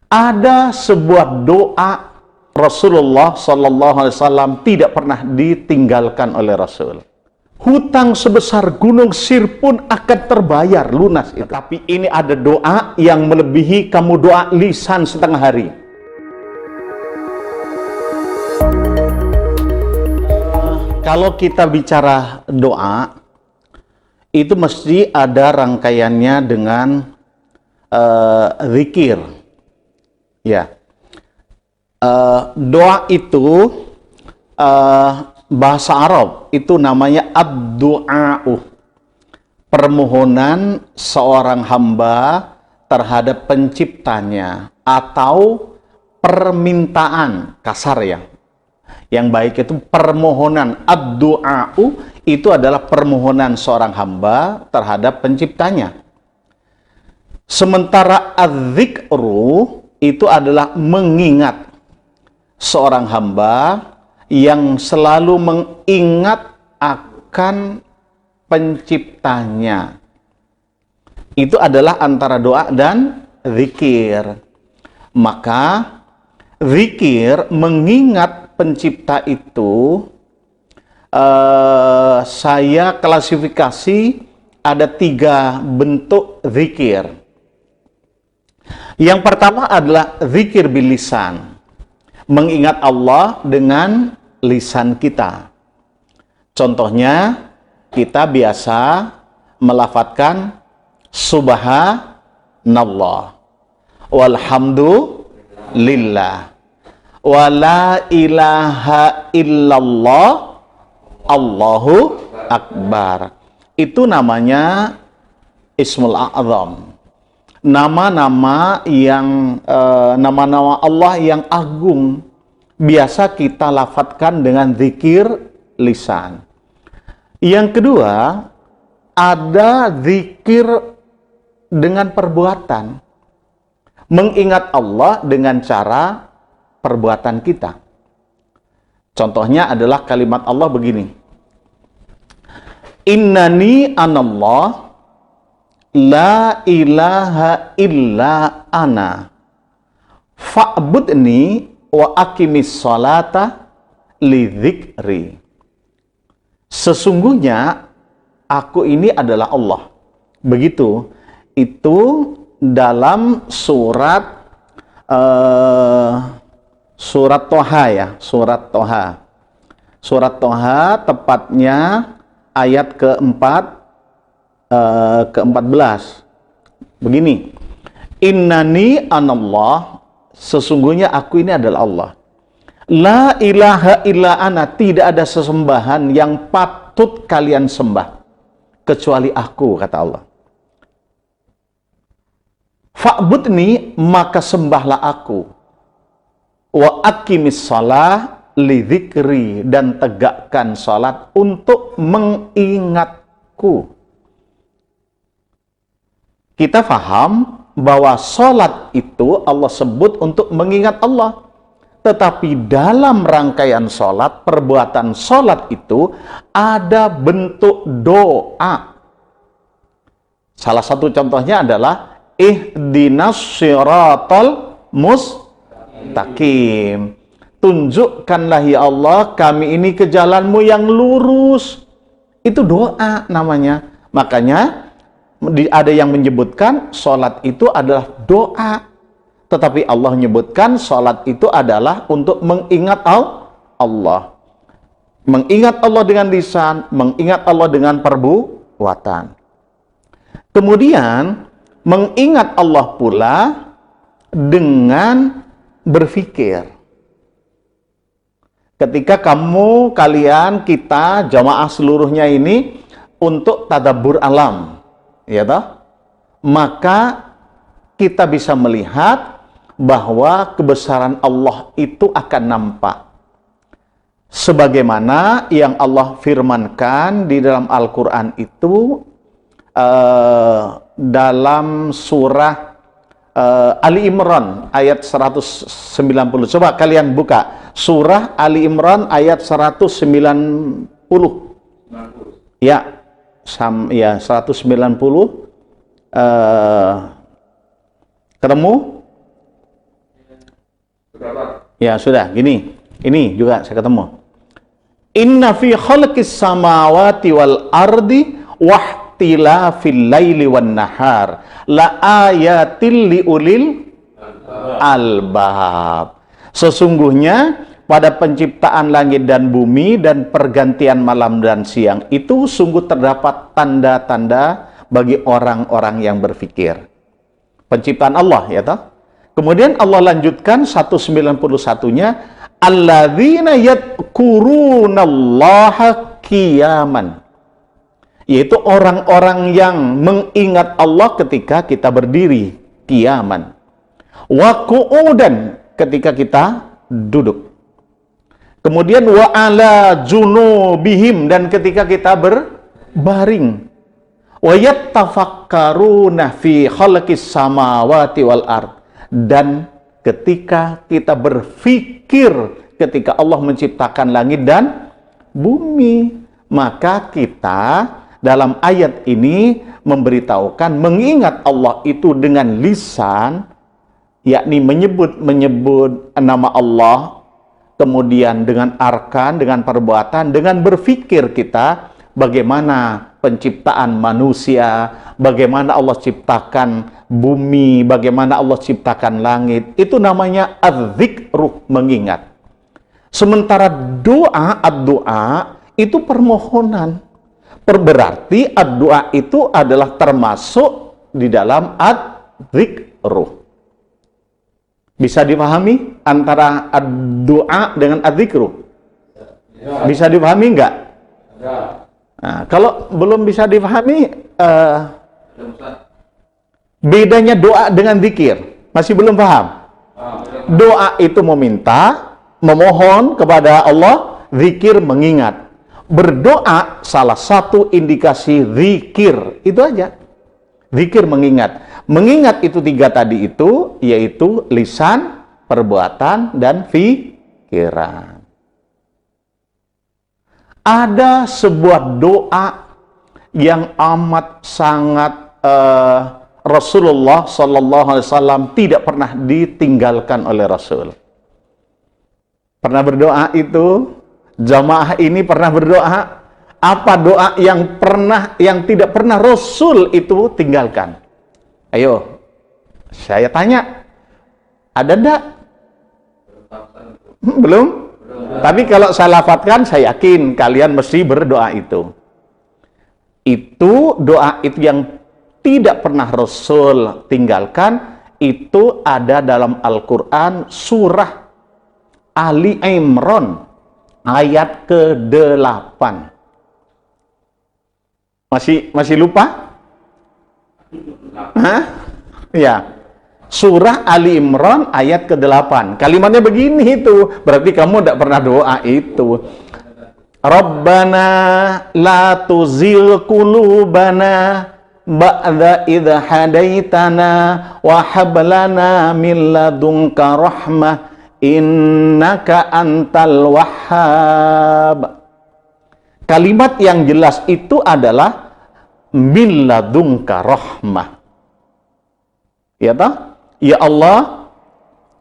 Ada sebuah doa Rasulullah SAW tidak pernah ditinggalkan oleh Rasul. Hutang sebesar gunung Sir pun akan terbayar lunas itu. Tapi ini ada doa yang melebihi kamu doa lisan setengah hari. Kalau kita bicara doa, itu mesti ada rangkaiannya dengan zikir. Ya, doa itu bahasa Arab itu namanya ad-du'a'u, permohonan seorang hamba terhadap penciptanya, atau permintaan kasar ya. Yang baik itu permohonan. Ad-du'a'u itu adalah permohonan seorang hamba terhadap penciptanya. Sementara az-zikru itu adalah mengingat seorang hamba yang selalu mengingat akan penciptanya. Itu adalah antara doa dan zikir. Maka zikir mengingat pencipta itu saya klasifikasi ada 3 bentuk zikir. Yang pertama adalah zikir bil lisan, mengingat Allah dengan lisan kita. Contohnya, kita biasa melafadzkan subhanallah, walhamdulillah, wa la ilaha illallah, Allahu akbar. Itu namanya Ismul A'zam. Nama-nama yang nama-nama Allah yang agung biasa kita lafadzkan dengan zikir lisan. Yang kedua, ada zikir dengan perbuatan, mengingat Allah dengan cara perbuatan kita. Contohnya adalah kalimat Allah begini, innani anallah la ilaha illa ana fa'budni wa aqimis salata li dzikri. Sesungguhnya aku ini adalah Allah. Begitu. Itu dalam surat Toha ya, surat Toha. Surat Toha tepatnya ayat ke-14. Begini, innani anallah, sesungguhnya aku ini adalah Allah. La ilaha illa ana, tidak ada sesembahan yang patut kalian sembah kecuali aku, kata Allah. Fa'budni, maka sembahlah aku. Wa aqimis shalah li dzikri, dan tegakkan salat untuk mengingatku. Kita faham bahwa sholat itu Allah sebut untuk mengingat Allah. Tetapi dalam rangkaian sholat, perbuatan sholat itu ada bentuk doa. Salah satu contohnya adalah ihdinas siratal mustaqim. Tunjukkanlah ya Allah kami ini ke jalanmu yang lurus. Itu doa namanya. Makanya ada yang menyebutkan sholat itu adalah doa, tetapi Allah menyebutkan sholat itu adalah untuk mengingat Allah, mengingat Allah dengan lisan, mengingat Allah dengan perbuatan. Kemudian mengingat Allah pula dengan berfikir. Ketika kalian, kita, jamaah seluruhnya ini untuk tadabbur alam, ya toh? Maka kita bisa melihat bahwa kebesaran Allah itu akan nampak. Sebagaimana yang Allah firmankan di dalam Al-Quran itu dalam surah Ali Imran ayat 190. Coba kalian buka surah Ali Imran ayat 190. Ya. Ya 190 ketemu Ya sudah, gini. Ini juga saya ketemu. Inna fi khalqis samawati wal ardi wahtilafil laili wan nahar la ayatil liulil albab. Sesungguhnya pada penciptaan langit dan bumi dan pergantian malam dan siang itu sungguh terdapat tanda-tanda bagi orang-orang yang berfikir. Penciptaan Allah, ya toh? Kemudian Allah lanjutkan 191-nya, alladzina yadhkurunallaha qiyaman, yaitu orang-orang yang mengingat Allah ketika kita berdiri, qiyaman, wa qu'udan, ketika kita duduk, kemudian wa ala junubihim, dan ketika kita berbaring, wa yattafakkaruna fi khalqis samawati wal ard, dan ketika kita berpikir ketika Allah menciptakan langit dan bumi. Maka kita dalam ayat ini memberitahukan mengingat Allah itu dengan lisan, yakni menyebut nama Allah, kemudian dengan arkan, dengan perbuatan, dengan berpikir kita bagaimana penciptaan manusia, bagaimana Allah ciptakan bumi, bagaimana Allah ciptakan langit. Itu namanya adzikru, mengingat. Sementara doa, ad-doa itu permohonan. Berarti ad-doa itu adalah termasuk di dalam adzikru. Bisa dipahami antara ad-doa dengan adzikru? Bisa dipahami enggak? Nah, kalau belum bisa dipahami, bedanya doa dengan zikir, masih belum paham? Doa itu meminta, memohon kepada Allah, zikir mengingat. Berdoa salah satu indikasi zikir, itu aja. Zikir mengingat. Mengingat itu tiga tadi itu, yaitu lisan, perbuatan, dan pikiran. Ada sebuah doa yang amat sangat Rasulullah SAW tidak pernah ditinggalkan oleh Rasul. Pernah berdoa itu? Jamaah ini pernah berdoa? Apa doa yang tidak pernah Rasul itu tinggalkan? Ayo, saya tanya, ada enggak? Belum? Tapi kalau saya lafadzkan, saya yakin kalian mesti berdoa itu. Itu doa itu yang tidak pernah Rasul tinggalkan, itu ada dalam Al-Quran surah Ali Imran ayat ke-8. Masih lupa? Hah? Ya. Surah Ali Imran ayat ke-8. Kalimatnya begini itu. Berarti kamu tidak pernah doa itu. Rabbana la tuzigh qulubana ba'da idh hadaitana wa hab lana min ladunka rahmah innaka antal wahhab. Kalimat yang jelas itu adalah min ladunka rahmah. Ya toh? Ya Allah,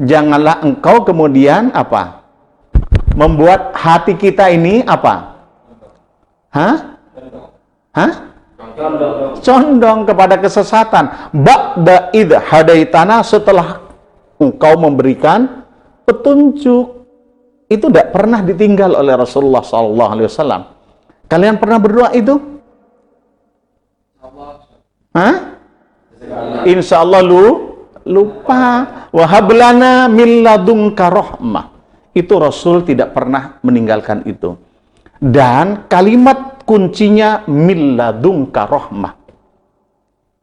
janganlah engkau kemudian apa? Membuat hati kita ini apa? Hah? Condong kepada kesesatan. Ba'da idh hadaitana, setelah engkau memberikan petunjuk. Itu tidak pernah ditinggal oleh Rasulullah SAW. Kalian pernah berdoa itu? Hah? Insya Allah lupa. Wahablana min ladunka rahmah. Itu Rasul tidak pernah meninggalkan itu. Dan kalimat kuncinya min ladunka rahmah.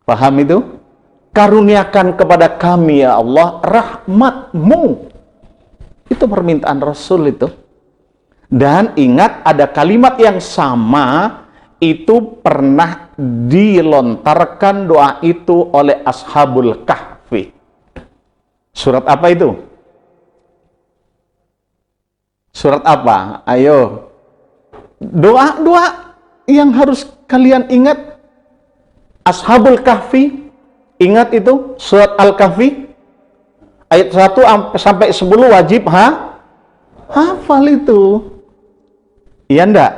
Paham itu? Karuniakan kepada kami ya Allah rahmatmu. Itu permintaan Rasul itu. Dan ingat, ada kalimat yang sama itu pernah dilontarkan doa itu oleh Ashabul Kahfi. Surat apa itu? Surat apa? Ayo. Doa-doa yang harus kalian ingat. Ashabul Kahfi. Ingat itu? Surat Al-Kahfi. Ayat 1 sampai 10 wajib Hafal itu. Iya ndak?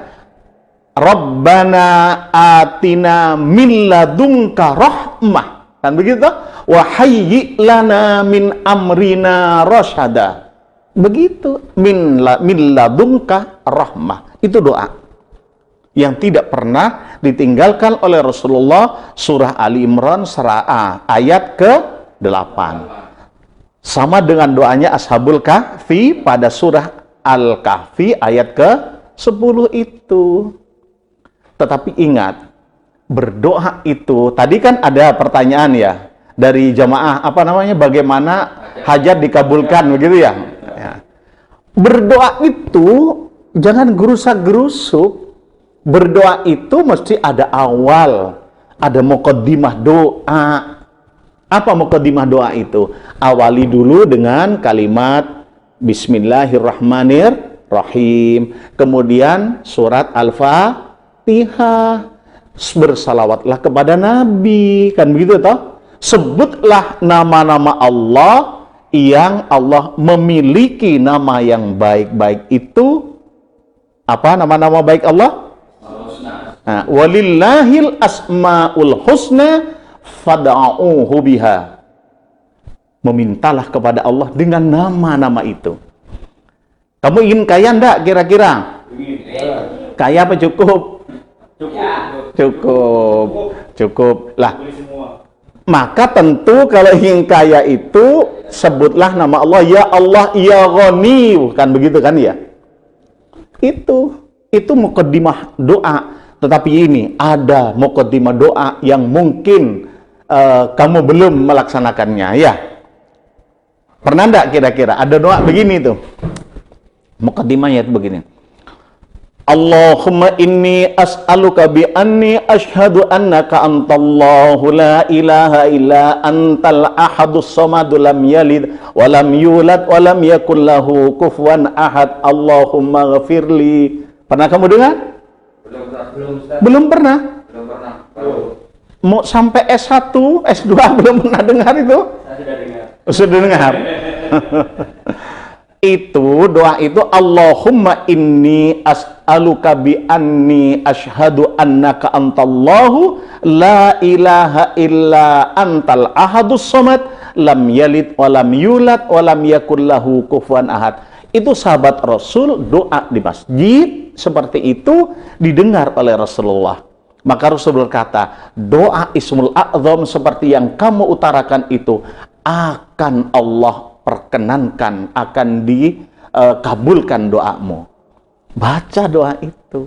Rabbana atina min ladunka rahmah. Kan begitu? Wa hayyi lana min amrina rasyada. Begitu. Min ladunka rahmah. Itu doa yang tidak pernah ditinggalkan oleh Rasulullah. Surah Ali Imran surah ayat ke-8. Sama dengan doanya Ashabul Kahfi pada surah Al-Kahfi ayat ke-10 itu. Tetapi ingat, berdoa itu, tadi kan ada pertanyaan ya dari jamaah, apa namanya, bagaimana hajat dikabulkan, begitu ya? Berdoa itu jangan gerusak-gerusuk. Berdoa itu mesti ada awal, ada muqaddimah doa. Apa muqaddimah doa itu? Awali dulu dengan kalimat Bismillahirrahmanirrahim. Kemudian surat Al-Fatihah. Bersalawatlah kepada Nabi, kan begitu toh? Sebutlah nama-nama Allah yang Allah memiliki nama yang baik-baik itu. Apa nama-nama baik Allah? Nah, walillahil asmaul husna fad'uuhu biha. Memintalah kepada Allah dengan nama-nama itu. Kamu ingin kaya enggak kira-kira? Kaya apa cukup? Cukup lah. Maka tentu kalau ingin kaya itu sebutlah nama Allah, ya Allah ya Ghani, kan begitu kan ya? Itu muqaddimah doa. Tetapi ini ada muqaddimah doa yang mungkin kamu belum melaksanakannya ya. Pernah enggak kira-kira ada doa begini tuh? Muqaddimahnya itu begini. Allahumma inni as'aluka bi anni ashhadu annaka antallahu la ilaha illa antal ahadus samadu lam yalid wa lam yulad wa lam yakul lahu kufuwan ahad. Allahumma ghafirli. Pernah kamu dengar? Belum pernah. Mau sampai S1, S2 belum pernah dengar itu? Sudah dengar. Itu doa itu, Allahumma inni as'aluka bi anni ashhadu annaka antallahu la ilaha illa antal ahadus samad lam yalid wa lam yulad wa lam yakul lahu kufuwan ahad. Itu sahabat Rasul doa di masjid seperti itu didengar oleh Rasulullah. Maka Rasul berkata, doa Ismul A'zam seperti yang kamu utarakan itu akan Allah perkenankan, akan dikabulkan doamu. Baca doa itu.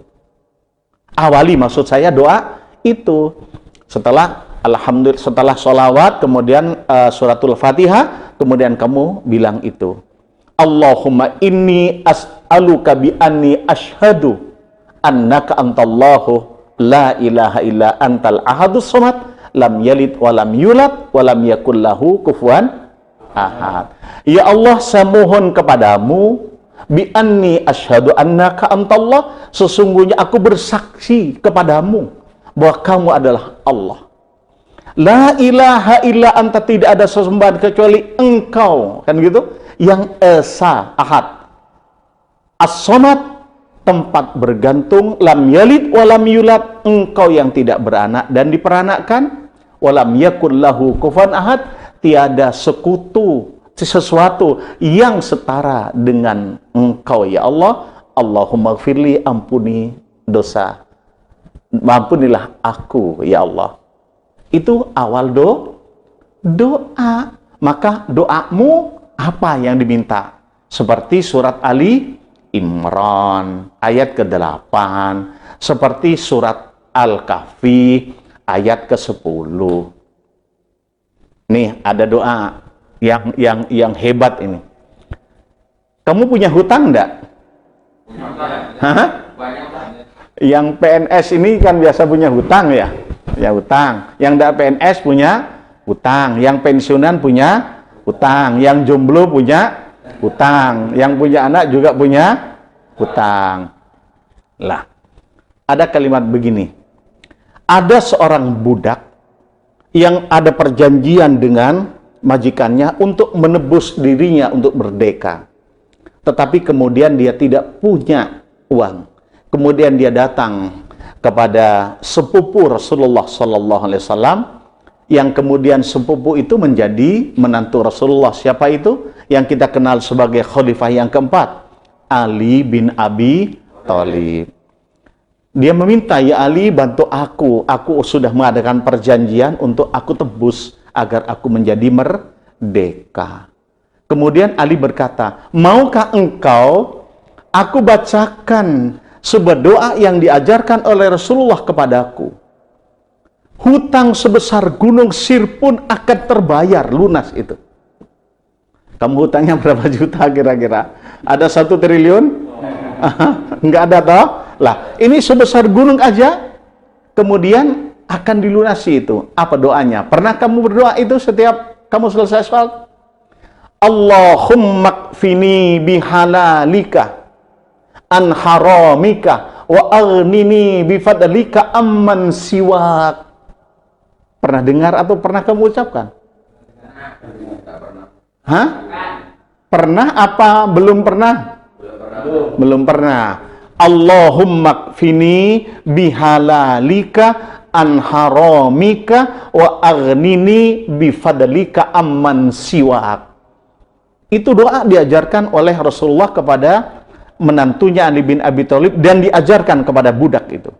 Awali, maksud saya doa itu. Setelah alhamdulillah, setelah sholawat, kemudian suratul Fatihah, kemudian kamu bilang itu. Allahumma inni as'aluka bi anni ashhadu annaka antallahu la ilaha illa antal ahadus samad lam yalid wa lam yulad wa lam yakul lahu kufuwan ahad. Ya Allah, saya mohon kepadamu bi anni asyhadu annaka antallah, sesungguhnya aku bersaksi kepadamu bahwa kamu adalah Allah. La ilaha illa anta, tidak ada sesembahan kecuali engkau, kan gitu, yang esa, ahad. As-samad, tempat bergantung. Lam yalid wa lam yulad, engkau yang tidak beranak dan diperanakkan. Wa lam yakul lahu kufuwan ahad, tiada sekutu, sesuatu yang setara dengan engkau ya Allah. Allahumma gfirli, ampuni dosa, ampunilah aku ya Allah. Itu awal doa. Maka doamu apa yang diminta? Seperti surat Ali Imran ayat ke-8, seperti surat Al-Kahfi ayat ke-10. Nih ada doa yang hebat ini. Kamu punya hutang enggak? Hah? Yang PNS ini kan biasa punya hutang ya? Ya hutang. Yang enggak PNS punya hutang. Yang pensiunan punya hutang. Yang jomblo punya hutang. Yang punya anak juga punya hutang. Lah, ada kalimat begini. Ada seorang budak yang ada perjanjian dengan majikannya untuk menebus dirinya untuk merdeka. tetapi kemudian dia tidak punya uang. Kemudian dia datang kepada sepupu Rasulullah sallallahu alaihi wasallam, yang kemudian sepupu itu menjadi menantu Rasulullah. Siapa itu? Yang kita kenal sebagai khalifah yang keempat, Ali bin Abi Thalib. Dia meminta, "Ya Ali, bantu aku sudah mengadakan perjanjian untuk aku tebus agar aku menjadi merdeka." Kemudian Ali berkata, "Maukah engkau aku bacakan sebuah doa yang diajarkan oleh Rasulullah kepadaku? Hutang sebesar gunung Sir pun akan terbayar lunas itu." Kamu hutangnya berapa juta kira-kira? Ada 1 triliun? Enggak ada toh? Lah, ini sebesar gunung aja, kemudian akan dilunasi itu. Apa doanya? Pernah kamu berdoa itu setiap kamu selesai sholat? Allahumma kfini bihalalika an haramika wa aghnini bifadlika amman siwak. Pernah dengar atau pernah kamu ucapkan? Hah? Pernah apa belum pernah? Belum pernah. Allahumma kfini bihalalika an haramika wa aghnini bifadlika amman siwak. Itu doa diajarkan oleh Rasulullah kepada menantunya Ali bin Abi Thalib dan diajarkan kepada budak itu.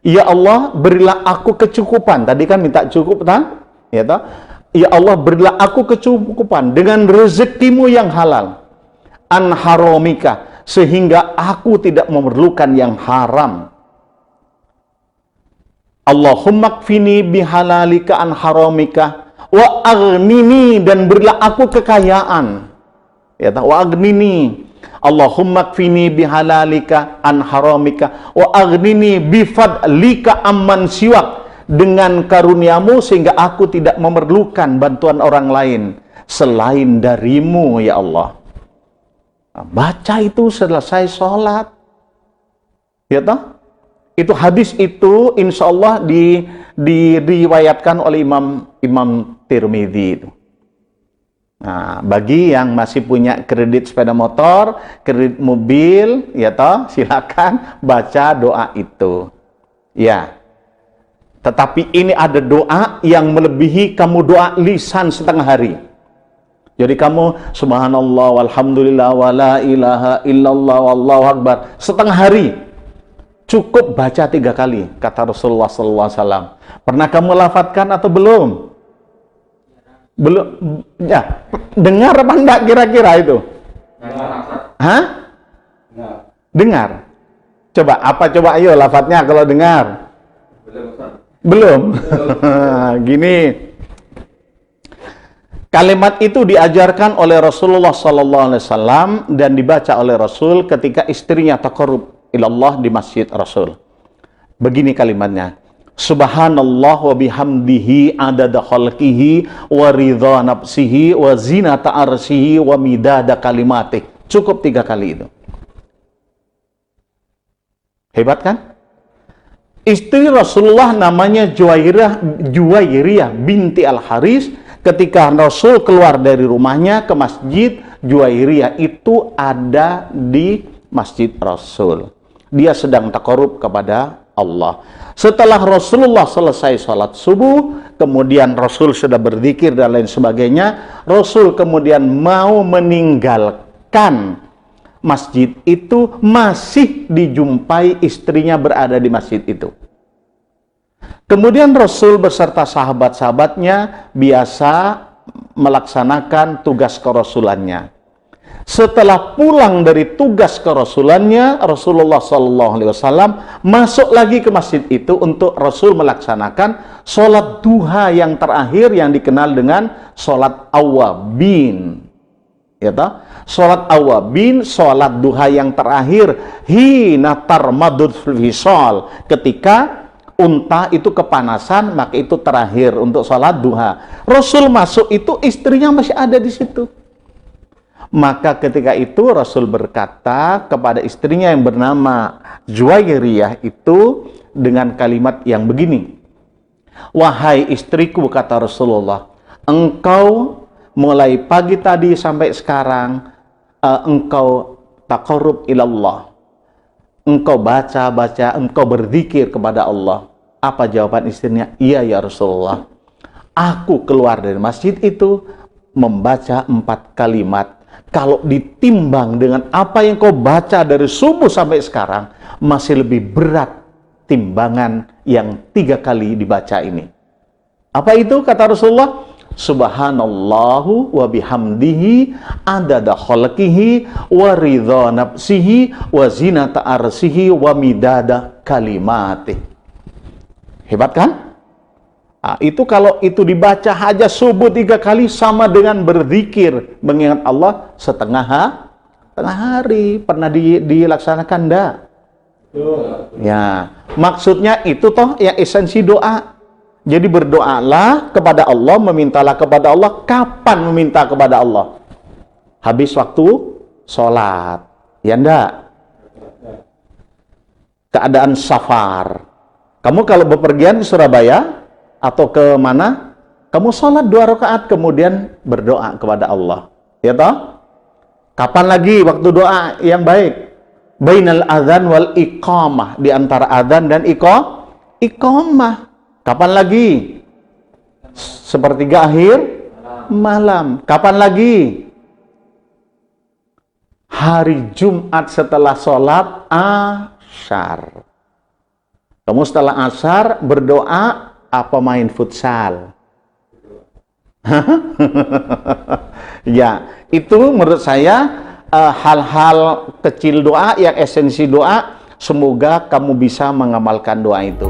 Ya Allah, berilah aku kecukupan. Tadi kan minta cukup, kan? Ya toh? Ya Allah, berilah aku kecukupan dengan rezekimu yang halal. An haramika, sehingga aku tidak memerlukan yang haram. Allahumma kfini bihalalika an haramika wa aghnini, dan berilah aku kekayaan. Ya toh? Wa aghnini. Allahumma kfini bihalalika an haramika wa aghnini bifadlika amman siwak, dengan karuniamu sehingga aku tidak memerlukan bantuan orang lain selain darimu, ya Allah. Baca itu selesai sholat, ya toh? Itu hadis itu insya Allah diriwayatkan oleh Imam Tirmidzi itu. Nah, bagi yang masih punya kredit sepeda motor, kredit mobil, ya toh, silakan baca doa itu. Ya. Tetapi ini ada doa yang melebihi kamu doa lisan setengah hari. Jadi kamu subhanallah walhamdulillah wala ilaha illallah wallahu akbar setengah hari. Cukup baca 3 kali, kata Rasulullah SAW. Pernah kamu lafadzkan atau belum? Belum. Ya, dengar apa enggak kira-kira itu? Hah? Dengar. Coba, coba ayo lafadznya kalau dengar. Belum. Gini. Kalimat itu diajarkan oleh Rasulullah SAW dan dibaca oleh Rasul ketika istrinya taqarrub ilallah di masjid Rasul. Begini kalimatnya. Subhanallah wa bihamdihi adada khalqihi wa ridha nafsihi wa zinata arsyihi wa midada kalimatih. Cukup 3 kali itu. Hebat kan? Istri Rasulullah namanya Juwairiyah binti Al-Haris. Ketika Rasul keluar dari rumahnya ke masjid, Juwairiyah itu ada di masjid Rasul. Dia sedang taqarrub kepada Allah. Setelah Rasulullah selesai sholat subuh, kemudian Rasul sudah berzikir dan lain sebagainya, Rasul kemudian mau meninggalkan masjid itu, masih dijumpai istrinya berada di masjid itu. Kemudian Rasul beserta sahabat-sahabatnya biasa melaksanakan tugas kerasulannya. Setelah pulang dari tugas kerasulannya, Rasulullah SAW masuk lagi ke masjid itu untuk Rasul melaksanakan sholat duha yang terakhir yang dikenal dengan sholat awabin. Ya toh? Sholat awabin, sholat duha yang terakhir, hina tarmadud fil hisal, ketika unta itu kepanasan, maka itu terakhir untuk sholat duha. Rasul masuk itu istrinya masih ada di situ. Maka ketika itu Rasul berkata kepada istrinya yang bernama Juwairiyah itu dengan kalimat yang begini. Wahai istriku, kata Rasulullah, engkau mulai pagi tadi sampai sekarang engkau taqarrub ilallah, engkau baca, engkau berzikir kepada Allah. Apa jawaban istrinya? Iya ya Rasulullah, aku keluar dari masjid itu membaca 4 kalimat. Kalau ditimbang dengan apa yang kau baca dari subuh sampai sekarang, masih lebih berat timbangan yang 3 kali dibaca ini. Apa itu kata Rasulullah? Subhanallahu wa bihamdihi adada khalqihi wa ridha nafsihi wa zinata arsihi wa midada kalimatih. Hebat kan? Nah, itu kalau itu dibaca aja subuh 3 kali sama dengan berzikir mengingat Allah setengah hari. Pernah dilaksanakan enggak? Ya, maksudnya itu toh yang esensi doa. Jadi berdoalah kepada Allah, memintalah kepada Allah. Kapan meminta kepada Allah? Habis waktu sholat, ya enggak? Keadaan safar. Kamu kalau bepergian ke Surabaya atau ke mana, kamu sholat 2 rakaat kemudian berdoa kepada Allah, ya toh? Kapan lagi waktu doa yang baik? Bainal adzan wal iqamah, di antara adzan dan iqamah. Kapan lagi? Sepertiga akhir malam. Kapan lagi? Hari Jumat setelah sholat Ashar. Kamu setelah Ashar berdoa apa main futsal? Ya, itu menurut saya hal-hal kecil doa yang esensi doa. Semoga kamu bisa mengamalkan doa itu.